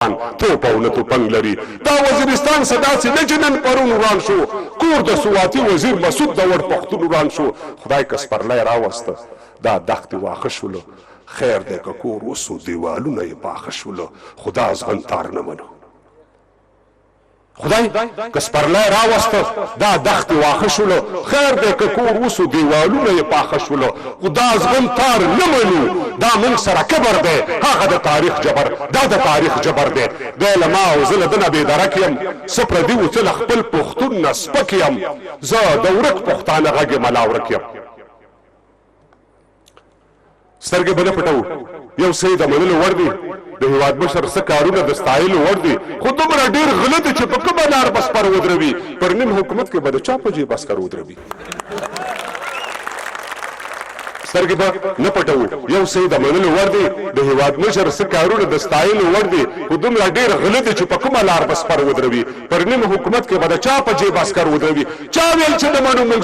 توپ او نه توپنګ لري دا وزیرستان صدا سي د جنن پرون وران شو کور د سواتي وزیر مسعود د وړ پښتون وران شو خدای کس پرلای راوسته دا دښتې واخه شولو خیر دی که کور وسو دیوالونه یې پاخه شولو خدا زغنتار نه منو خدای که سپرلی راوسته دا دښتې واخه شولو خیر دی که کور وسو دیوالونه یې پاخه شولو خو دا زغم تار نه منو دا موږ سره کبر دی هغه د تاریخ جبر دا د تاریخ جبر دی دی له ما او زه له ده نه بېدرک یم څه پردي و څه له خپل پښتون نه سپک یم زه د ورک پښتانه غږ یم ملا ورک یم سترګې به نه پټوو یو څه یې د منلو وړ دي د هېواد مشر څه کارونه د ستایلو وړ دي خو دومره ډېر غله دي چې په کومه لار به سپر ودروي پر نیم حکومت کې به د چا په جیب عسکر ودروي سترګې به نه پټوو یو څه یې د منلو وړ دي د هېواد مشر څه کارونه د ستایلو وړ دي خو دومره ډېر غله دي چې په کومه لار به سپر ودروي پر نیم حکومت کې به د چا په جیب عسکر ودروي چا ویل چې نه منو موږ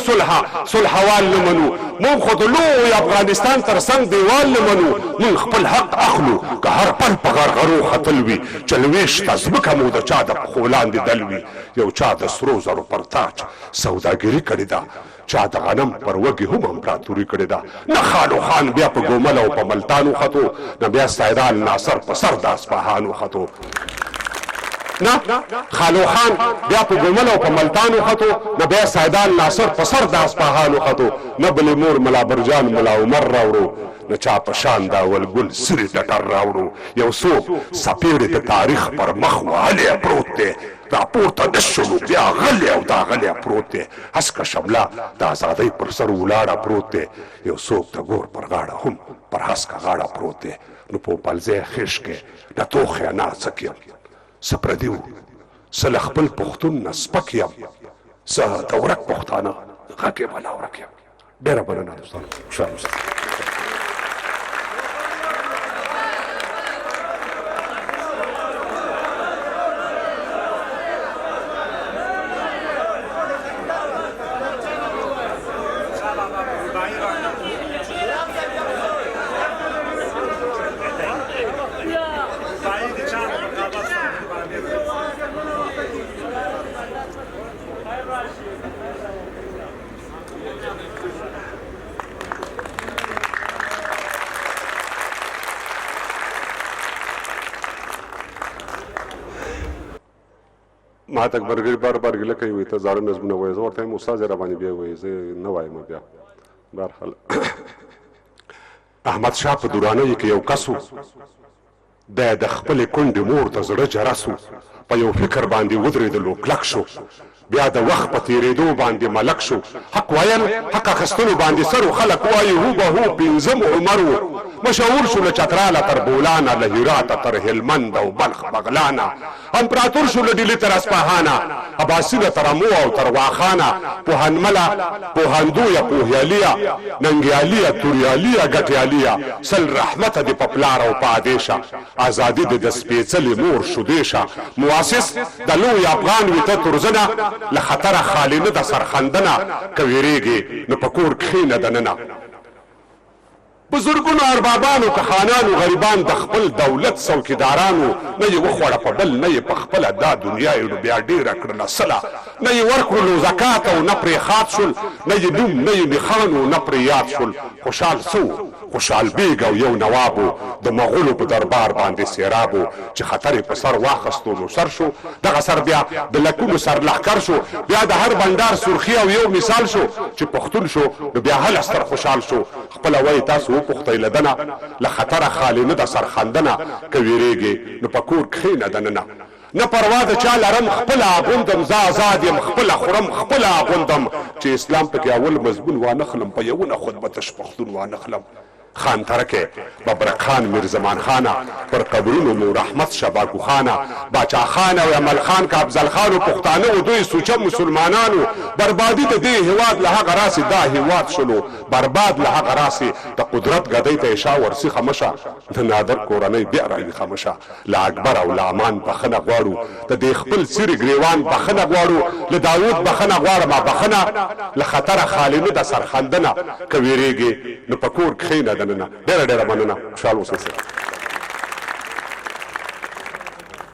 صلحوال نه منو موږ خو د لوی افغانستان تر څنګ دیوال نه منو موږ خپل حق اخلو که هر پل په غرغرو ختل وي چلوېښته ځمکه مو د چا د پښو لاندې دل وي یو چا د سرو زرو پر تاج سوداګري کړې ده چا د غنم پر وږي هم امپراتوري کړې ده نه خالو خان بیا په ګومل او په ملتان وختو نه بیا سیدال ناصر په سر د اصفهان وختو نه خالو خان بیا په ګومل او په ملتان وختو نه بیا سیدال ناصر په سر د اصفهان وختو نه بلې مور ملا برجان ملا عمر راوړو نه چا په شان دا ولګل سرې ټټر راوړو یو څوک څپېړې د تاریخ پر مخ وهلی پروت دی راپورته نه شولو بیا غلی او دا غلی پروت دی هسکه شمله د ازادۍ پر سر ولاړه پروت دی یو څوک د ګور پر غاړه هم پر هسکه غاړه پروت دی نو په پلځی خېش کې نه توخې نه څک یم څه پردي وو څه له خپل پښتون نه سپک یم څه د ورک پښتانه غږ یې بلا ورک یم ډېره مننه دوستانو خوشحاله اوسئ ما ته برګر بار بار ګله کوي ته زاړه نظمونه وایي زه ورته وایم استاد را باندې بیا وایي زه نه وایم بیا بهرحال احمد شاه په دورانیو کې یو کس و د خپلې کونډې مور د زړه جرس و په یو فکر باندې ودرېدلو کلک شو بیا د وخت په تېرېدو باندې ملک شو حق ویل حق اخیستلو باندې سر و خلک وایي هو به هو پنځم عمر و مشهور شو له چتراله تر بولانه له هراته تر هلمند او بلخ بغلانه امپراتور شو له ډیلي تر اصفهانه عباسینه تر امو او تر واخانه پوهنمله پوهندویه پوهیالیه ننګیالیه توریالیه ګټیالیه سل رحمته دې په پلار او په ادیشه ازادي دې د سپېڅلې مور شودیشه مؤسس د لوی افغان وي ته ترزنه له خطره خالي نه د سرخندنه که ویرېږي نو په کور کښېنه دننه بزرګونو اربابانو که خانانو غریبان د خپل دولت څوکیدارانو نه یې وخوړه په بل نه یې په خپله دا دنیا یې نو بیا ډېره کړله صله نه یې ورکړلو زکات او نه پرې خات شول نه یې نوم نه یې نښان و نه پرې یاد شول خوشحال څه خوشحال بیګ او یو نواب و د مغولو په دربار باندې سیراب و چې خطر یې په سر واخیستو نو سر شو دغه سر بیا د لکونو سر لښکر شو بیا د هر بنډار سرخي او یو مثال شو چې پښتون شو نو بیا هله ستر خوشحال شو خپله وایي تاسو وپوښتئ له دنه له خطره خالي نه د سرخندنه که ویرېږې نو په کور کښېنه دننه نه پروا د چا لرم خپله اغوندم زه آزاد یم خپله خورم خپله اغوندم چې اسلام پکې اول مضمون وانخلم په یوونه خود به تش پښتون وانخلم خان ترکه ببرک خان میرزمان خانه پر قبرونو مو رحمت شباکو خانه باچا خان او عمل خان کا افضل خان او پښتانه او دوی سوچه مسلمانانو بربادي د دې هواد له هغه راسي دا هواد شلو برباد له هغه راسي د قدرت غدۍ ته اشاره ورسي خمشه د نادر کورنۍ بیا راوي خمشه لا اکبر او لامان بخنه غواړو د دې خپل سری ګریوان بخنه غواړو له داوود بخنه غواړم بخنه له خطر خالینه د سرخندنه کويریږي نو پکور کښینه دننه ډېر مننه خوشاله اوسئ